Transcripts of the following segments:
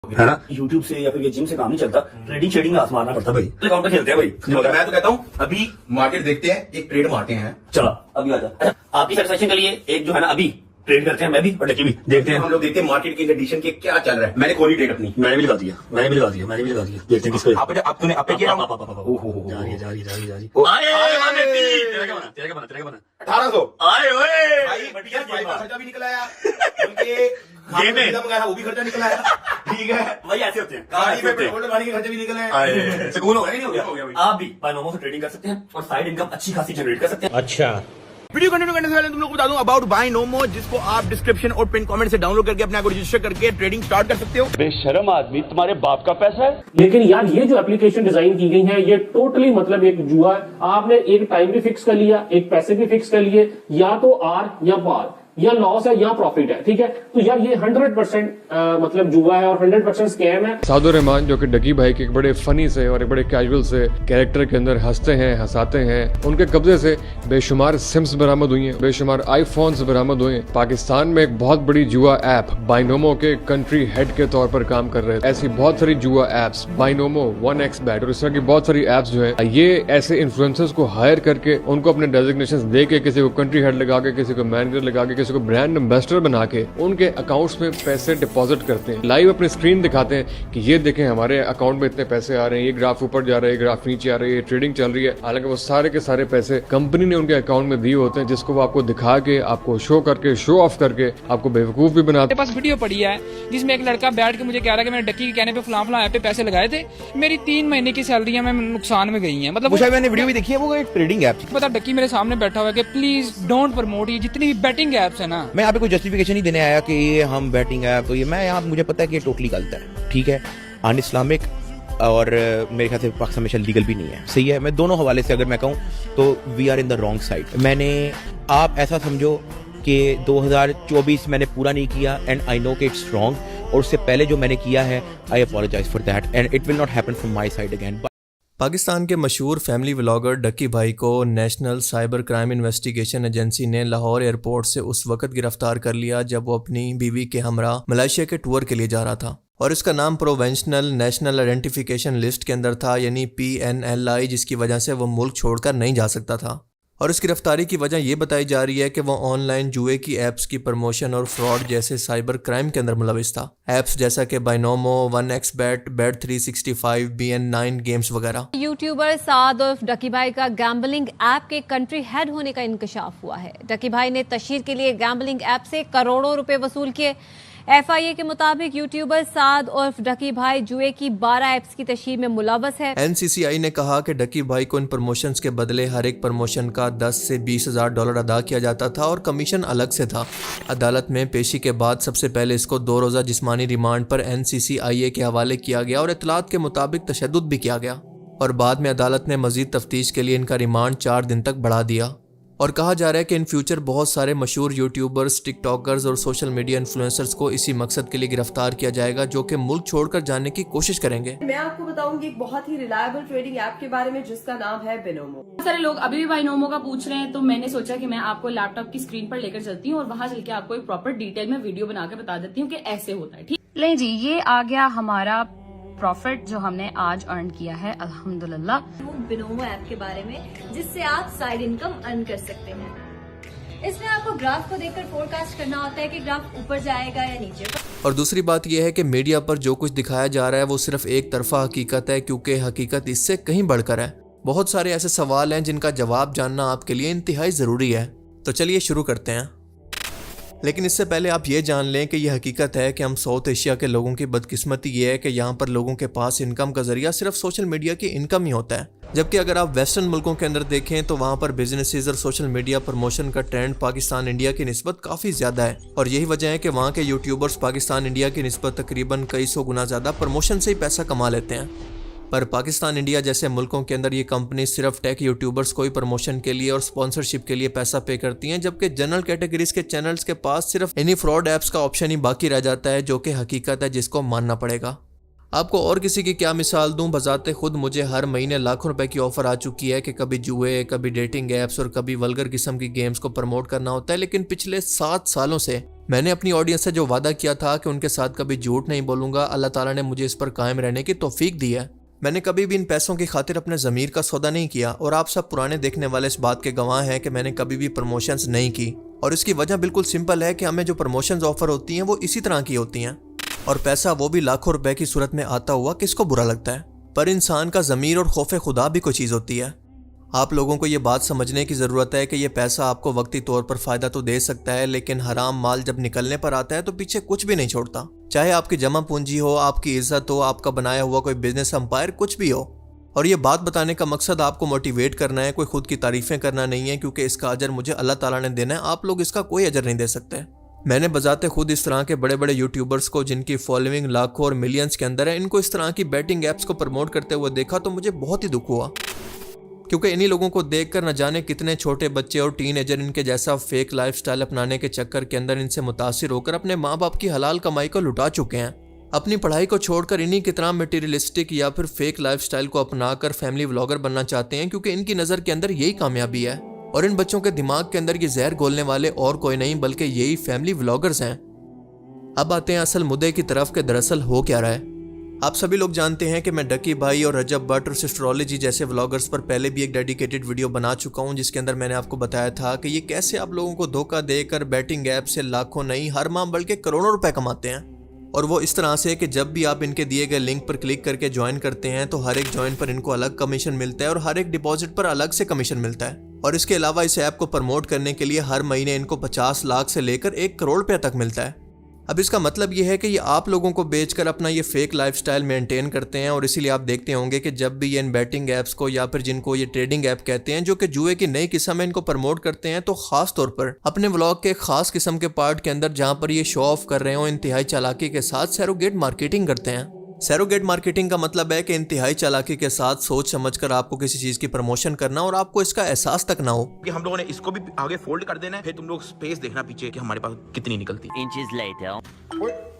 है ना। यूट्यूब से या फिर ये जिम से काम नहीं चलता, ट्रेडिंग शेडिंग हाथ मारना पड़ता भाई। अकाउंट पे खेलते हैं भाई। मैं तो कहता हूँ अभी मार्केट देखते हैं, एक ट्रेड मारते हैं। चला अभी आजा। अच्छा, आपकी सेटिस्फेक्शन के लिए एक जो है ना अभी ट्रेड करते हैं, मैं भी और डकी भी देखते हैं। हम लोग देखते हैं मार्केट की कंडीशन के क्या चल रहा है। मैंने खोली ट्रेड अपनी, मैंने भी लगा दिया, मैंने भी लगा दिया, मैंने भी लगा दिया। देखते हैं किसको। अब तूने अब किया जा रही है, जा रही है, जा रही है, जा रही है। ओ, आए, आए, तेरा क्या बना, तेरा क्या बना, तेरा क्या बना। 1800 आए ओए भाई, बढ़िया भाई का खर्चा भी निकल आया, उनके ये में मंगाया वो भी खर्चा निकल आया। ठीक है, वही ऐसे होते हैं, गाड़ी में पेट्रोल डलवाने के खर्चे भी निकल आए। आए, सुकून हो गया नहीं हो गया? हो गया भाई। आप भी बायनोमो से ट्रेडिंग कर सकते हैं और साइड इनकम अच्छी खासी जनरेट कर सकते हैं। अच्छा, वीडियो कंटिन्यू करने से पहले तुम लोग को बता दूं अबाउट बायनोमो, जिसको आप डिस्क्रिप्शन और पिन कमेंट से डाउनलोड करके अपने आप को रजिस्टर करके ट्रेडिंग स्टार्ट कर सकते हो। बेशरम आदमी, तुम्हारे बाप का पैसा है। लेकिन यार ये जो एप्लीकेशन डिजाइन की गई है ये टोटली मतलब एक जुआ है। आपने एक टाइम भी फिक्स कर लिया, एक पैसे भी फिक्स कर लिए, या तो आर या पार, या लॉस है या प्रॉफिट है। ठीक है, तो यार ये 100% मतलब जुआ है और 100% स्कैम है। सादुर रहमान जो कि डकी भाई के एक बड़े फनी से और एक बड़े कैजुअल से कैरेक्टर के अंदर हंसते हैं, हंसाते हैं, उनके कब्जे से बेशुमार सिम्स बरामद हुई हैं, बेशुमार आईफोन्स बरामद हुए हैं। पाकिस्तान में एक बहुत बड़ी जुआ ऐप बायनोमो के कंट्री हेड के तौर पर काम कर रहे हैं। ऐसी बहुत सारी जुआ ऐप्स, बायनोमो, 1xbet और इस तरह की बहुत सारी ऐप्स जो है, ये ऐसे इन्फ्लुएंसर्स को हायर करके उनको अपने डेजिग्नेशन दे के, किसी को कंट्री हेड लगा के, किसी को मैनेजर लगा के, किसी को ब्रांड एम्बेसडर बना के उनके अकाउंट्स में पैसे डिपॉजिट करते हैं। लाइव अपनी स्क्रीन दिखाते हैं कि ये देखें हमारे अकाउंट में इतने पैसे आ रहे हैं, ये ग्राफ ऊपर जा रहा है, ये ग्राफ नीचे आ रही है, ये ट्रेडिंग चल रही है। हालांकि वो सारे के सारे पैसे कंपनी ने उनके अकाउंट में दिए होते हैं, जिसको वो आपको दिखा के, आपको शो करके, शो ऑफ करके आपको बेवकूफ भी बनाते। मेरे पास वीडियो पड़ी है जिसमें एक लड़का बैठ के मुझे कह रहा है कि मैंने डक्की के कहने पे फलां ऐप पे पैसे लगाए थे, मेरी 3 महीने की सैलरी है, मैं नुकसान में गई है। मतलब मैंने वीडियो भी देखी है, वो एक ट्रेडिंग ऐप थी। पता डक्की मेरे सामने बैठा हुआ है कि प्लीज डोंट प्रमोट ये जितनी भी बैटिंग ऐप्स है ना। मैं यहाँ पे कोई जस्टिफिकेशन नहीं देने आया कि ये हम बैटिंग ऐप तो ये मैं यहाँ मुझे पता है कि ये टोटली गलत है। ठीक है, अन इस्लामिक और मेरे ख्याल से पाकिस्तान में लीगल भी नहीं है। सही है, मैं दोनों हवाले से अगर मैं कहूँ तो we are in the wrong side. मैंने आप ऐसा समझो कि 2024 मैंने पूरा नहीं किया एंड आई नो कि इट्स रॉन्ग, और उससे पहले जो मैंने किया है I apologise for that and it will not happen from my side again. Pakistan के मशहूर फैमिली व्लॉगर डक्की भाई को national cyber crime investigation agency ने लाहौर एयरपोर्ट से उस वक्त गिरफ्तार कर लिया जब वो अपनी बीवी के हमरा मलेशिया के टूर के लिए जा रहा था, और इसका नाम प्रोवेंशनल नेशनल आइडेंटिफिकेशन लिस्ट के अंदर था, यानी PNLI, जिसकी वजह से वो मुल्क छोड़कर नहीं जा सकता था। और इस गिरफ्तारी की वजह ये बताई जा रही है कि वो ऑनलाइन जुए की ऐप्स की प्रमोशन और फ्रॉड जैसे साइबर क्राइम के अंदर मुलविस था। ऐप्स जैसा कि बायनोमो, 1xbet, Bet365, BN9 गेम्स वगैरह। यूट्यूबर साद उर्फ डकी भाई का गैम्बलिंग ऐप के कंट्री हेड होने का इंकशाफ हुआ है। डकी भाई ने तशहीर के लिए गैम्बलिंग ऐप से करोड़ों रुपए वसूल किए। FIA के मुताबिक यूट्यूबर साद उर्फ डकी भाई जुए की 12 ऐप्स की तशहीर में मुलव्वस है। NCCI ने कहा कि डकी भाई को इन प्रमोशंस के बदले हर एक प्रमोशन का 10 से 20 हज़ार डॉलर अदा किया जाता था और कमीशन अलग से था। अदालत में पेशी के बाद सबसे पहले इसको 2 रोज़ा जिस्मानी रिमांड पर NCCIA के हवाले किया गया और इतलात के मुताबिक तशद्दुद भी किया गया, और बाद में अदालत ने मजीद तफ्तीश के लिए इनका रिमांड 4 दिन तक बढ़ा दिया। और कहा जा रहा है कि इन फ्यूचर बहुत सारे मशहूर यूट्यूबर्स, टिकटॉकर्स और सोशल मीडिया इन्फ्लुएंसर्स को इसी मकसद के लिए गिरफ्तार किया जाएगा, जो कि मुल्क छोड़कर जाने की कोशिश करेंगे। मैं आपको बताऊंगी एक बहुत ही रिलायबल ट्रेडिंग ऐप के बारे में जिसका नाम है बिनोमो। बहुत सारे लोग अभी भी बायनोमो का पूछ रहे हैं, तो मैंने सोचा कि मैं आपको लैपटॉप की स्क्रीन पर लेकर चलती हूँ और वहां चल के आपको एक प्रॉपर डिटेल में वीडियो बनाकर बता देती हूँ कि ऐसे होता है। ठीक ले जी, ये आ गया हमारा प्रॉफिट जो हमने आज अर्न किया है, अल्हम्दुलिल्लाह। बिनोमो ऐप के बारे में जिससे आप साइड इनकम अर्न कर सकते हैं। इसमें आपको ग्राफ को देखकर फोरकास्ट करना होता है कि ग्राफ ऊपर जाएगा या नीचे। और दूसरी बात यह है कि मीडिया पर जो कुछ दिखाया जा रहा है वो सिर्फ एक तरफा हकीकत है, क्योंकि हकीकत इससे कहीं बढ़कर है। बहुत सारे ऐसे सवाल हैं जिनका जवाब जानना आपके लिए इंतहाई ज़रूरी है। तो चलिए शुरू करते हैं। लेकिन इससे पहले आप ये जान लें कि यह हकीकत है कि हम साउथ एशिया के लोगों की बदकिस्मती ये है कि यहाँ पर लोगों के पास इनकम का जरिया सिर्फ सोशल मीडिया की इनकम ही होता है, जबकि अगर आप वेस्टर्न मुल्कों के अंदर देखें तो वहाँ पर बिजनेसेस और सोशल मीडिया प्रमोशन का ट्रेंड पाकिस्तान इंडिया की निस्बत काफ़ी ज़्यादा है। और यही वजह है कि वहाँ के यूट्यूबर्स पाकिस्तान इंडिया की निस्बत तकरीबन कई सौ गुना ज़्यादा प्रमोशन से ही पैसा कमा लेते हैं। पर पाकिस्तान इंडिया जैसे मुल्कों के अंदर ये कंपनी सिर्फ टेक यूट्यूबर्स को ही प्रमोशन के लिए और स्पॉन्सरशिप के लिए पैसा पे करती हैं, जबकि जनरल कैटेगरीज के चैनल्स के पास सिर्फ इन्हीं फ्रॉड ऐप्स का ऑप्शन ही बाकी रह जाता है, जो कि हकीकत है जिसको मानना पड़ेगा। आपको और किसी की क्या मिसाल दूं, बजाते खुद मुझे हर महीने लाखों रुपए की ऑफर आ चुकी है कि कभी जुए, कभी डेटिंग ऐप्स और कभी वल्गर किस्म की गेम्स को प्रमोट करना होता है। लेकिन पिछले 7 सालों से मैंने अपनी ऑडियंस से जो वादा किया था कि उनके साथ कभी झूठ नहीं बोलूंगा, अल्लाह ताला ने मुझे इस पर कायम रहने की तौफीक दी है। मैंने कभी भी इन पैसों की खातिर अपने ज़मीर का सौदा नहीं किया और आप सब पुराने देखने वाले इस बात के गवाह हैं कि मैंने कभी भी प्रमोशंस नहीं की। और इसकी वजह बिल्कुल सिंपल है कि हमें जो प्रमोशंस ऑफर होती हैं वो इसी तरह की होती हैं, और पैसा वो भी लाखों रुपए की सूरत में आता हुआ किसको बुरा लगता है। पर इंसान का ज़मीर और खौफ खुदा भी कोई चीज़ होती है। आप लोगों को ये बात समझने की ज़रूरत है कि ये पैसा आपको वक्ती तौर पर फ़ायदा तो दे सकता है, लेकिन हराम माल जब निकलने पर आता है तो पीछे कुछ भी नहीं छोड़ता। चाहे आपकी जमा पूंजी हो, आपकी इज्जत हो, आपका बनाया हुआ कोई बिजनेस एम्पायर, कुछ भी हो। और ये बात बताने का मकसद आपको मोटिवेट करना है, कोई खुद की तारीफ़ें करना नहीं है, क्योंकि इसका अजर मुझे अल्लाह ताला ने देना है, आप लोग इसका कोई अजर नहीं दे सकते। मैंने बजाते खुद इस तरह के बड़े बड़े यूट्यूबर्स को जिनकी फॉलोइंग लाखों और मिलियंस के अंदर है, इनको इस तरह की बैटिंग ऐप्स को प्रमोट करते हुए देखा तो मुझे बहुत ही दुख हुआ, क्योंकि इन्हीं लोगों को देखकर न जाने कितने छोटे बच्चे और टीनेजर इनके जैसा फेक लाइफस्टाइल अपनाने के चक्कर के अंदर इनसे मुतासिर होकर अपने माँ बाप की हलाल कमाई को लुटा चुके हैं। अपनी पढ़ाई को छोड़कर इन्हीं की तरह मटेरियलिस्टिक या फिर फेक लाइफस्टाइल को अपनाकर फैमिली व्लॉगर बनना चाहते हैं, क्योंकि इनकी नज़र के अंदर यही कामयाबी है। और इन बच्चों के दिमाग के अंदर ये जहर घोलने वाले और कोई नहीं बल्कि यही फैमिली व्लॉगर्स हैं। अब आते हैं असल मुद्दे की तरफ कि दरअसल हो क्या रहा है। आप सभी लोग जानते हैं कि मैं डकी भाई और रजब भट्ट और सिस्टरोलॉजी जैसे व्लॉगर्स पर पहले भी एक डेडिकेटेड वीडियो बना चुका हूं, जिसके अंदर मैंने आपको बताया था कि ये कैसे आप लोगों को धोखा देकर बैटिंग ऐप से लाखों नहीं, हर माह बल्कि करोड़ों रुपए कमाते हैं। और वो इस तरह से कि जब भी आप इनके दिए गए लिंक पर क्लिक करके ज्वाइन करते हैं तो हर एक ज्वाइन पर इनको अलग कमीशन मिलता है और हर एक डिपॉजिट पर अलग से कमीशन मिलता है। और इसके अलावा इस ऐप को प्रमोट करने के लिए हर महीने इनको 50 लाख से लेकर 1 करोड़ रुपए तक मिलता है। अब इसका मतलब ये है कि ये आप लोगों को बेचकर अपना ये फेक लाइफस्टाइल मेंटेन करते हैं। और इसीलिए आप देखते होंगे कि जब भी ये इन बैटिंग ऐप्स को या फिर जिनको ये ट्रेडिंग ऐप कहते हैं, जो कि जुए की नई किस्म है, इनको प्रमोट करते हैं तो खास तौर पर अपने व्लॉग के एक खास किस्म के पार्ट के अंदर जहां पर ये शो ऑफ कर रहे हो, इंतहाई चालाकी के साथ सैरोगेट मार्केटिंग करते हैं। सैरोगेट मार्केटिंग का मतलब है कि इंतहाई चालाकी के साथ सोच समझकर आपको किसी चीज की प्रमोशन करना और आपको इसका एहसास तक ना हो कि हम लोगों ने इसको भी आगे फोल्ड कर देना है, फिर तुम लोग स्पेस देखना पीछे कि हमारे पास कितनी निकलती है।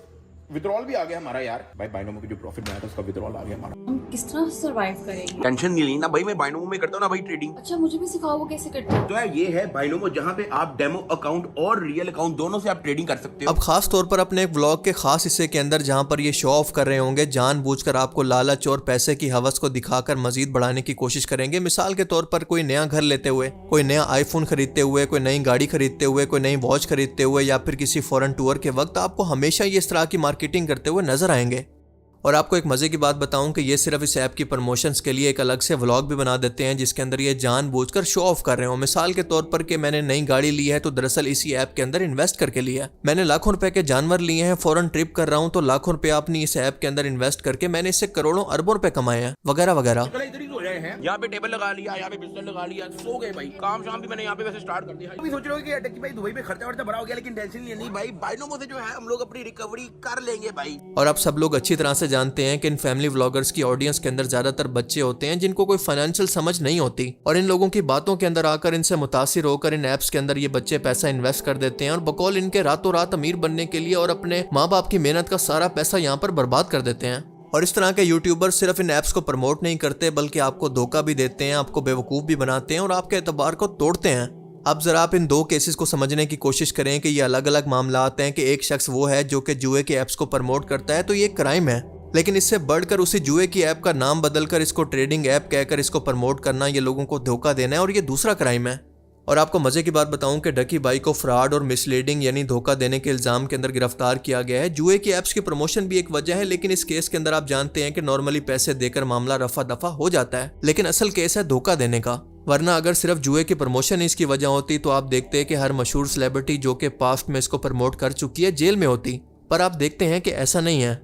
विड्रॉल भी आ गया हमारा यार, भाई बाइनोमो की जो प्रॉफिट बनाया था उसका विड्रॉल आ गया हमारा। हम किस तरह सर्वाइव करेंगे? टेंशन नहीं लेना भाई, मैं बाइनोमो में करता हूँ ना भाई ट्रेडिंग। अच्छा, मुझे भी सिखाओ वो कैसे करते हैं। तो यार ये है बाइनोमो, जहाँ पे आप डेमो अकाउंट और रियल अकाउंट दोनों से आप ट्रेडिंग कर सकते हो। अब खास तौर पर अपने एक व्लॉग के खास हिस्से के अंदर जहां पर ये शो ऑफ कर रहे होंगे, जानबूझकर आपको लालच और पैसे की हवस को दिखाकर मजीद बढ़ाने की कोशिश करेंगे। मिसाल के तौर पर कोई नया घर लेते हुए, कोई नया आईफोन खरीदते हुए, कोई नई गाड़ी खरीदते हुए, कोई नई वॉच खरीदते हुए या फिर किसी फॉरेन टूर के वक्त आपको हमेशा ये इस तरह की मार्केटिंग करते हुए नजर आएंगे। और आपको एक मजे की बात बताऊं कि ये सिर्फ इस ऐप की प्रमोशंस के लिए एक अलग से व्लॉग भी बना देते हैं, जिसके अंदर ये जानबूझकर शो ऑफ कर रहे हो। मिसाल के तौर पर कि मैंने नई गाड़ी ली है तो दरअसल इसी ऐप के अंदर इन्वेस्ट करके लिया। मैंने लाखों रुपए के जानवर लिए हैं, फॉरेन ट्रिप कर रहा हूं तो लाखों रुपए अपनी इस ऐप के अंदर इन्वेस्ट करके मैंने इससे करोड़ों अरबों रुपए कमाए हैं, वगैरह वगैरह। यहाँ पे टेबल लगा लिया, यहाँ पे बिस्तर लगा लिया, सो गए भाई। काम शाम भी मैंने यहाँ पे वैसे स्टार्ट कर दिया। अभी सोच रहे हो कि डक्की भाई दुबई में खर्चा वर्चा बड़ा हो गया, लेकिन टेंशन नहीं भाई, बाइनोमो से जो है हम लोग अपनी रिकवरी कर लेंगे भाई। और आप सब लोग अच्छी तरह से जानते हैं कि इन फैमिली व्लॉगर्स की ऑडियंस के अंदर ज्यादातर बच्चे होते हैं जिनको कोई फाइनेंशियल समझ नहीं होती, और इन लोगों की बातों के अंदर आकर इनसे मुतासिर होकर इन ऐप्स के अंदर ये बच्चे पैसा इन्वेस्ट कर देते हैं और बकौल इनके रातों रात अमीर बनने के लिए और अपने माँ बाप की मेहनत का सारा पैसा यहाँ पर बर्बाद कर देते हैं। और इस तरह के यूट्यूबर सिर्फ इन ऐप्स को प्रमोट नहीं करते बल्कि आपको धोखा भी देते हैं, आपको बेवकूफ़ भी बनाते हैं और आपके एतबार को तोड़ते हैं। अब जरा आप इन दो केसेस को समझने की कोशिश करें कि ये अलग अलग मामलात हैं कि एक शख्स वो है जो कि जुए के ऐप्स को प्रमोट करता है तो ये क्राइम है, लेकिन इससे बढ़कर उसी जुए की ऐप का नाम बदलकर इसको ट्रेडिंग ऐप कहकर इसको प्रमोट करना, ये लोगों को धोखा देना है और ये दूसरा क्राइम है। और आपको मजे की बात बताऊं कि डकी भाई को फ्रॉड और मिसलीडिंग यानी धोखा देने के इल्जाम के अंदर गिरफ्तार किया गया है। जुए की ऐप्स की प्रमोशन भी एक वजह है, लेकिन इस केस के अंदर आप जानते हैं कि नॉर्मली पैसे देकर मामला रफा दफा हो जाता है, लेकिन असल केस है धोखा देने का। वरना अगर सिर्फ जुए की प्रमोशन इसकी वजह होती तो आप देखते हैं कि हर मशहूर सेलिब्रिटी जो कि पास्ट में इसको प्रमोट कर चुकी है जेल में होती, पर आप देखते हैं कि ऐसा नहीं है।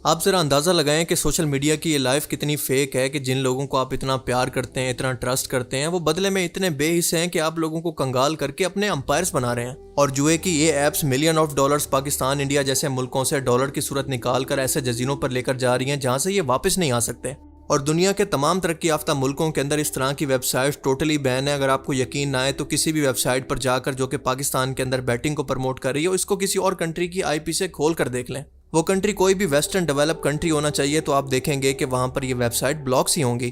आप जरा अंदाज़ा लगाएं कि सोशल मीडिया की ये लाइफ कितनी फेक है कि जिन लोगों को आप इतना प्यार करते हैं, इतना ट्रस्ट करते हैं, वो बदले में इतने बेहिस्से हैं कि आप लोगों को कंगाल करके अपने अंपायर्स बना रहे हैं। और जुए की ये apps million of dollars Pakistan, India जैसे मुल्कों से डॉलर की सूरत निकाल कर ऐसे जजीरों पर लेकर जा रही हैं जहां से ये वापस नहीं आ सकते। और दुनिया के तमाम तरक्की याफ्ता मुल्कों के अंदर इस तरह की वेबसाइट टोटली बैन है। अगर आपको यकीन ना आए तो किसी भी वेबसाइट पर जाकर जो कि पाकिस्तान के अंदर बैटिंग को प्रमोट कर रही हो, इसको किसी और कंट्री की IP से खोल कर देख लें। वो कंट्री कोई भी वेस्टर्न डेवलप कंट्री होना चाहिए तो आप देखेंगे कि वहाँ पर ये वेबसाइट ब्लॉक्स ही होंगी।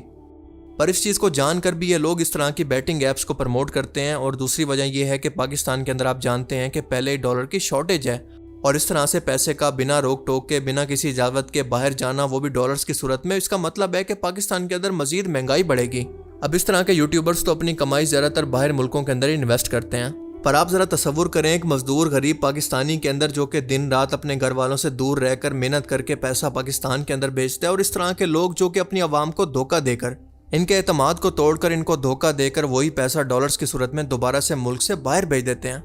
पर इस चीज़ को जानकर भी ये लोग इस तरह की बैटिंग ऐप्स को प्रमोट करते हैं। और दूसरी वजह यह है कि पाकिस्तान के अंदर आप जानते हैं कि पहले डॉलर की शॉर्टेज है और इस तरह से पैसे का बिना रोक टोक के, बिना किसी इजाज़त के बाहर जाना, वो भी डॉलर्स की सूरत में, इसका मतलब है कि पाकिस्तान के अंदर मजीद महंगाई बढ़ेगी। अब इस तरह के यूट्यूबर्स तो अपनी कमाई ज़्यादातर बाहर मुल्कों के अंदर इन्वेस्ट करते हैं। पर आप ज़रा तसव्वुर करें एक मजदूर गरीब पाकिस्तानी के अंदर जो कि दिन रात अपने घर वालों से दूर रहकर मेहनत करके पैसा पाकिस्तान के अंदर बेचता है, और इस तरह के लोग जो कि अपनी आवाम को धोखा देकर, इनके एतमाद को तोड़कर, इनको धोखा देकर वही पैसा डॉलर्स की सूरत में दोबारा से मुल्क से बाहर भेज देते हैं।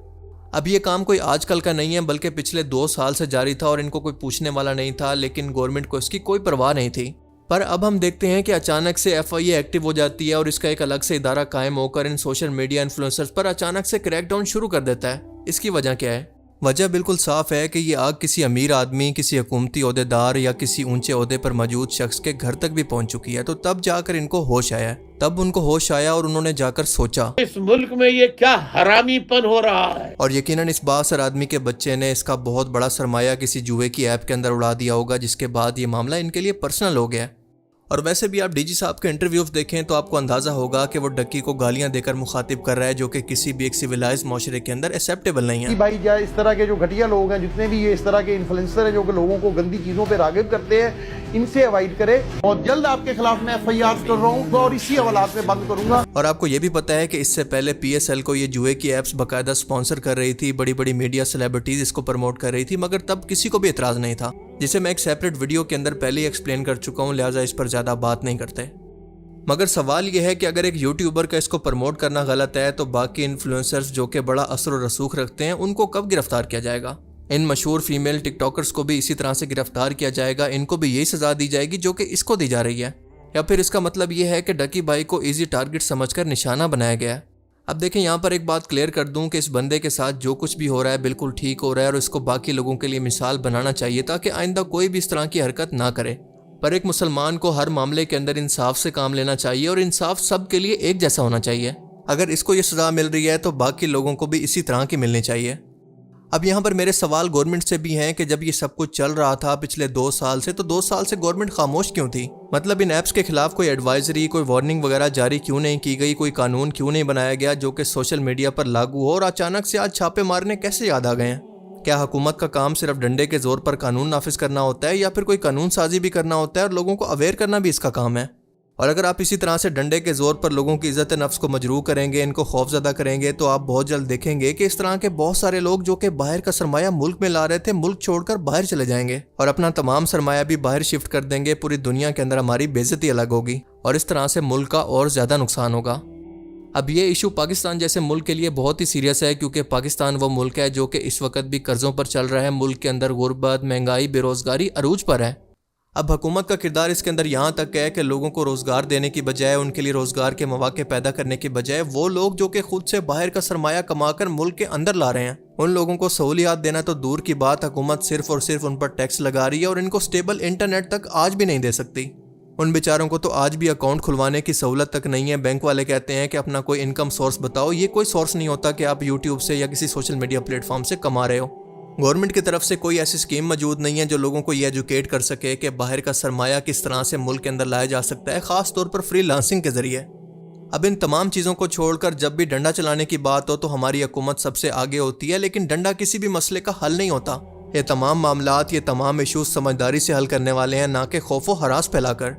अब ये काम कोई आजकल का नहीं है, बल्कि पिछले 2 साल से जारी था और इनको कोई पूछने वाला नहीं था, लेकिन गवर्नमेंट को इसकी कोई परवाह नहीं थी। पर अब हम देखते हैं कि अचानक से FIA एक्टिव हो जाती है और इसका एक अलग से इदारा कायम होकर इन सोशल मीडिया इन्फ्लुएंसर्स पर अचानक से क्रैकडाउन शुरू कर देता है। इसकी वजह क्या है? वजह बिल्कुल साफ है कि ये आग किसी अमीर आदमी, किसी हुकूमती ओहदेदार या किसी ऊंचे ओहदे पर मौजूद शख्स के घर तक भी पहुंच चुकी है। तो तब जाकर इनको होश आया, तब उनको होश आया और उन्होंने जाकर सोचा इस मुल्क में ये क्या हरामीपन हो रहा है। और यकीनन इस बासर आदमी के बच्चे ने इसका बहुत बड़ा सरमाया किसी जुए की ऐप के अंदर उड़ा दिया होगा, जिसके बाद ये मामला इनके लिए पर्सनल हो गया। और वैसे भी आप डीजी साहब के इंटरव्यूज देखें तो आपको अंदाजा होगा कि वो डक्की को गालियां देकर मुखातिब कर रहा है, जो कि किसी भी एक सिविलाइज्ड माशरे के अंदर एक्सेप्टेबल नहीं है। भाई या इस तरह के जो घटिया लोग हैं, जितने भी ये इस तरह के इन्फ्लुएंसर हैं जो कि लोगों को गंदी चीजों पे रागिब करते हैं, इनसे अवॉइड करें। और जल्द आपके खिलाफ मैं FIR कर रहा हूँ और इसी हवालात में बंद करूंगा। और आपको ये भी पता है कि इससे पहले PSL को ये जुए की एप्स बाकायदा स्पॉन्सर कर रही थी, बड़ी बड़ी मीडिया सेलिब्रिटीज इसको प्रमोट कर रही थी, मगर तब किसी को भी एतराज नहीं था, जिसे मैं एक सेपरेट वीडियो के अंदर पहले ही एक्सप्लेन कर चुका हूँ, लिहाजा इस पर ज्यादा बात नहीं करते। मगर सवाल यह है कि अगर एक यूट्यूबर का इसको प्रमोट करना गलत है तो बाकी इन्फ्लुएंसर्स जो कि बड़ा असर और रसूख रखते हैं, उनको कब गिरफ्तार किया जाएगा? इन मशहूर फीमेल टिकटॉकर्स को भी इसी तरह से गिरफ्तार किया जाएगा, इनको भी यही सजा दी जाएगी जो कि इसको दी जा रही है? या फिर इसका मतलब यह है कि डकी भाई को इजी टारगेट समझकर निशाना बनाया गया है? अब देखें, यहाँ पर एक बात क्लियर कर दूं कि इस बंदे के साथ जो कुछ भी हो रहा है बिल्कुल ठीक हो रहा है और इसको बाकी लोगों के लिए मिसाल बनाना चाहिए ताकि आइंदा कोई भी इस तरह की हरकत ना करे। पर एक मुसलमान को हर मामले के अंदर इंसाफ से काम लेना चाहिए और इंसाफ सब के लिए एक जैसा होना चाहिए। अगर इसको ये सजा मिल रही है तो बाकी लोगों को भी इसी तरह की मिलनी चाहिए। अब यहाँ पर मेरे सवाल गवर्नमेंट से भी हैं कि जब ये सब कुछ चल रहा था पिछले 2 साल से, तो 2 साल से गवर्नमेंट खामोश क्यों थी? मतलब इन ऐप्स के खिलाफ कोई एडवाइजरी, कोई वार्निंग वगैरह जारी क्यों नहीं की गई? कोई कानून क्यों नहीं बनाया गया जो कि सोशल मीडिया पर लागू हो? और अचानक से आज छापे मारने कैसे याद आ गए हैं? क्या हुकूमत का काम सिर्फ डंडे के जोर पर कानून नाफिज करना होता है या फिर कोई कानून साजी भी करना होता है और लोगों को अवेयर करना भी इसका काम है? और अगर आप इसी तरह से डंडे के जोर पर लोगों की इज्जत नफ्स को मजरूह करेंगे, इनको खौफजदा करेंगे, तो आप बहुत जल्द देखेंगे कि इस तरह के बहुत सारे लोग जो कि बाहर का सरमाया मुल्क में ला रहे थे, मुल्क छोड़कर बाहर चले जाएंगे और अपना तमाम सरमाया भी बाहर शिफ्ट कर देंगे। पूरी दुनिया के अंदर हमारी बेइज्जती अलग होगी और इस तरह से मुल्क का और ज्यादा नुकसान होगा। अब ये इशू पाकिस्तान जैसे मुल्क के लिए बहुत ही सीरियस है, क्योंकि पाकिस्तान वो मुल्क है जो कि इस वक्त भी कर्जों पर चल रहा है। मुल्क के अंदर गुर्बत, महंगाई, बेरोजगारी अरूज पर है। अब हुकूमत का किरदार इसके अंदर यहाँ तक है कि लोगों को रोज़गार देने की बजाय, उनके लिए रोज़गार के मौके पैदा करने की बजाय, वो लोग जो कि खुद से बाहर का सरमाया कमाकर मुल्क के अंदर ला रहे हैं, उन लोगों को सहूलियात देना तो दूर की बात, हुकूमत सिर्फ और सिर्फ उन पर टैक्स लगा रही है और इनको स्टेबल इंटरनेट तक आज भी नहीं दे सकती। उन बेचारों को तो आज भी अकाउंट खुलवाने की सहूलत तक नहीं है। बैंक वाले कहते हैं कि अपना कोई इनकम सोर्स बताओ। ये कोई सोर्स नहीं होता कि आप यूट्यूब से या किसी सोशल मीडिया प्लेटफॉर्म से कमा रहे हो। गवर्नमेंट की तरफ से कोई ऐसी स्कीम मौजूद नहीं है जो लोगों को ये एजुकेट कर सके कि बाहर का सरमाया किस तरह से मुल्क के अंदर लाया जा सकता है, खास तौर पर फ्रीलांसिंग के जरिए। अब इन तमाम चीज़ों को छोड़कर जब भी डंडा चलाने की बात हो तो हमारी हुकूमत सबसे आगे होती है, लेकिन डंडा किसी भी मसले का हल नहीं होता। ये तमाम मामलात, ये तमाम इशूज समझदारी से हल करने वाले हैं, ना कि खौफो हरास फैलाकर।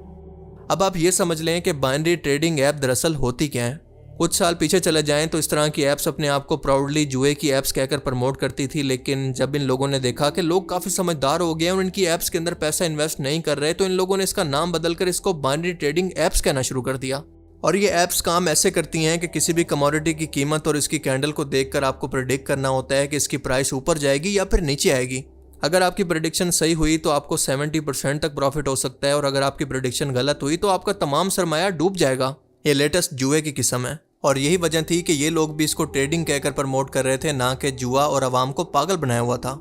अब आप ये समझ लें कि बाइनरी ट्रेडिंग ऐप दरअसल होती क्या है। कुछ साल पीछे चले जाएं तो इस तरह की ऐप्स अपने आप को प्राउडली जुए की ऐप्स कहकर प्रमोट करती थी, लेकिन जब इन लोगों ने देखा कि लोग काफ़ी समझदार हो गए और इनकी ऐप्स के अंदर पैसा इन्वेस्ट नहीं कर रहे, तो इन लोगों ने इसका नाम बदलकर इसको बाइनरी ट्रेडिंग ऐप्स कहना शुरू कर दिया। और ये ऐप्स काम ऐसे करती हैं कि किसी भी कमोडिटी की कीमत और इसकी कैंडल को देखकर आपको प्रेडिक्ट करना होता है कि इसकी प्राइस ऊपर जाएगी या फिर नीचे आएगी। अगर आपकी प्रेडिक्शन सही हुई तो आपको 70% तक प्रॉफिट हो सकता है, और अगर आपकी प्रेडिक्शन गलत हुई तो आपका तमाम सरमाया डूब जाएगा। ये लेटेस्ट जुए की किस्म है, और यही वजह थी कि ये लोग भी इसको ट्रेडिंग कहकर प्रमोट कर रहे थे, ना कि जुआ और आवाम को पागल बनाया हुआ था।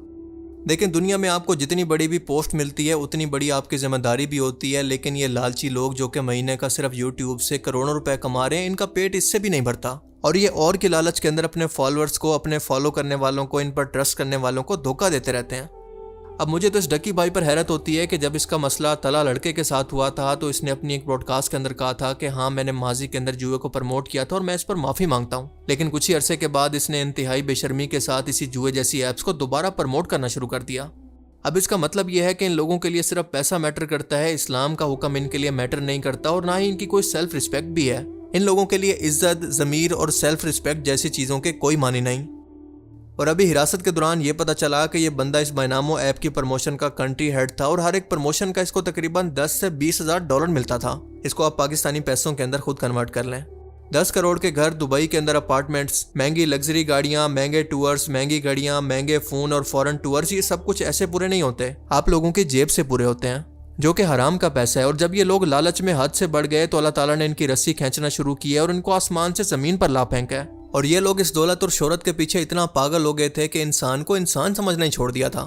लेकिन दुनिया में आपको जितनी बड़ी भी पोस्ट मिलती है उतनी बड़ी आपकी जिम्मेदारी भी होती है, लेकिन ये लालची लोग जो कि महीने का सिर्फ यूट्यूब से करोड़ों रुपए कमा रहे हैं, इनका पेट इससे भी नहीं भरता, और ये और के लालच के अंदर अपने फॉलोअर्स को, अपने फॉलो करने वालों को, इन पर ट्रस्ट करने वालों को धोखा देते रहते हैं। अब मुझे तो इस डक्की भाई पर हैरत होती है कि जब इसका मसला तला लड़के के साथ हुआ था तो इसने अपनी एक ब्रॉडकास्ट के अंदर कहा था कि हाँ मैंने माजी के अंदर जुए को प्रमोट किया था और मैं इस पर माफ़ी मांगता हूँ, लेकिन कुछ ही अरसे के बाद इसने इंतहाई बेशर्मी के साथ इसी जुए जैसी ऐप्स को दोबारा प्रमोट करना शुरू कर दिया। अब इसका मतलब यह है कि इन लोगों के लिए सिर्फ पैसा मैटर करता है, इस्लाम का हुक्म इनके लिए मैटर नहीं करता और ना ही इनकी कोई सेल्फ रिस्पेक्ट भी है। इन लोगों के लिए इज्जत, ज़मीर और सेल्फ रिस्पेक्ट जैसी चीज़ों के कोई मानी नहीं। और अभी हिरासत के दौरान ये पता चला कि ये बंदा इस बायनामो ऐप की प्रमोशन का कंट्री हेड था और हर एक प्रमोशन का इसको तकरीबन 10 से 20 हज़ार डॉलर मिलता था। इसको आप पाकिस्तानी पैसों के अंदर खुद कन्वर्ट कर लें। 10 करोड़ के घर, दुबई के अंदर अपार्टमेंट्स, महंगी लग्जरी गाड़ियां, महंगे टूर्स, महंगी घड़ियां, महंगे फ़ोन और फॉरेन टूर्स, ये सब कुछ ऐसे पूरे नहीं होते, आप लोगों की जेब से पूरे होते हैं, जो कि हराम का पैसा है। और जब ये लोग लालच में हद से बढ़ गए तो अल्लाह ताला ने इनकी रस्सी खींचना शुरू की है और इनको आसमान से ज़मीन पर ला फेंका है। और ये लोग इस दौलत और शोहरत के पीछे इतना पागल हो गए थे कि इंसान को इंसान समझना ही छोड़ दिया था।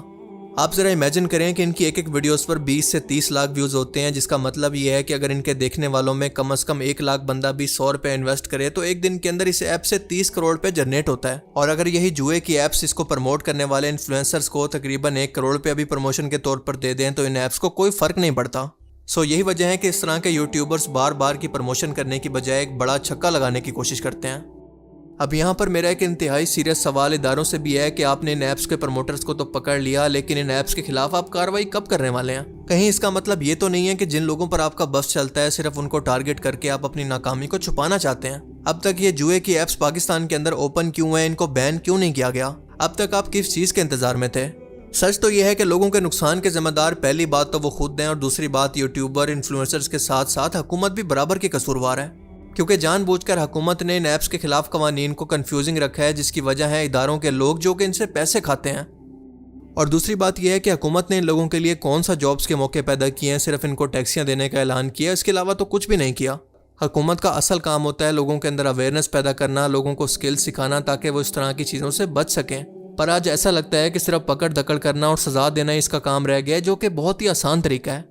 आप जरा इमेजिन करें कि इनकी एक एक वीडियोस पर 20 से 30 लाख व्यूज होते हैं, जिसका मतलब ये है कि अगर इनके देखने वालों में कम से कम 1 लाख बंदा भी 100 रुपए इन्वेस्ट करे तो एक दिन के अंदर इस ऐप से 30 करोड़ रुपए जनरेट होता है। और अगर यही जुए की ऐप्स इसको प्रमोट करने वाले इन्फ्लुएंसर्स को तकरीबन 1 करोड़ रुपये भी प्रमोशन के तौर पर दे दें तो इन ऐप्स को कोई फर्क नहीं पड़ता। सो यही वजह है कि इस तरह के यूट्यूबर्स बार बार की प्रमोशन करने की बजाय एक बड़ा छक्का लगाने की कोशिश करते हैं। अब यहाँ पर मेरा एक इंतहाई सीरियस सवाल इदारों से भी है कि आपने इन ऐप्स के प्रमोटर्स को तो पकड़ लिया, लेकिन इन ऐप्स के खिलाफ आप कार्रवाई कब करने वाले हैं? कहीं इसका मतलब ये तो नहीं है कि जिन लोगों पर आपका बस चलता है सिर्फ उनको टारगेट करके आप अपनी नाकामी को छुपाना चाहते हैं? अब तक ये जुए की ऐप्स पाकिस्तान के अंदर ओपन क्यों है, इनको बैन क्यों नहीं किया गया? अब तक आप किस चीज़ के इंतजार में थे? सच तो यह है कि लोगों के नुकसान के जिम्मेदार पहली बात तो वो खुद हैं और दूसरी बात यूट्यूबर, इन्फ्लुएंसर्स के साथ साथ हुकूमत भी बराबर की कसूरवार है, क्योंकि जानबूझकर हुकूमत ने इन ऐप्स के खिलाफ कवानीन को कंफ्यूजिंग रखा है, जिसकी वजह है इदारों के लोग जो कि इनसे पैसे खाते हैं। और दूसरी बात यह है कि हुकूमत ने इन लोगों के लिए कौन सा जॉब्स के मौके पैदा किए हैं, सिर्फ इनको टैक्सियां देने का ऐलान किया, इसके अलावा तो कुछ भी नहीं किया। हुकूमत का असल काम होता है लोगों के अंदर अवेयरनेस पैदा करना, लोगों को स्किल सिखाना ताकि वो इस तरह की चीज़ों से बच सकें। पर आज ऐसा लगता है कि सिर्फ पकड़ दकड़ करना और सजा देना इसका काम रह गया है, जो कि बहुत ही आसान तरीका है।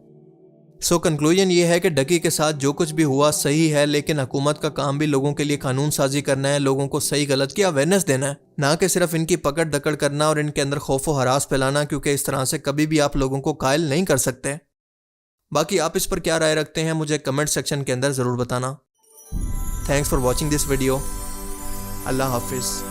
सो कंक्लूजन ये है कि डकी के साथ जो कुछ भी हुआ सही है, लेकिन हुकूमत का काम भी लोगों के लिए कानून साजी करना है, लोगों को सही गलत की अवेयरनेस देना है, ना कि सिर्फ इनकी पकड़ दकड़ करना और इनके अंदर खौफ व हरास फैलाना, क्योंकि इस तरह से कभी भी आप लोगों को कायल नहीं कर सकते। बाकी आप इस पर क्या राय रखते हैं मुझे कमेंट सेक्शन के अंदर ज़रूर बताना। Thanks for watching this video. अल्लाह हाफिज़।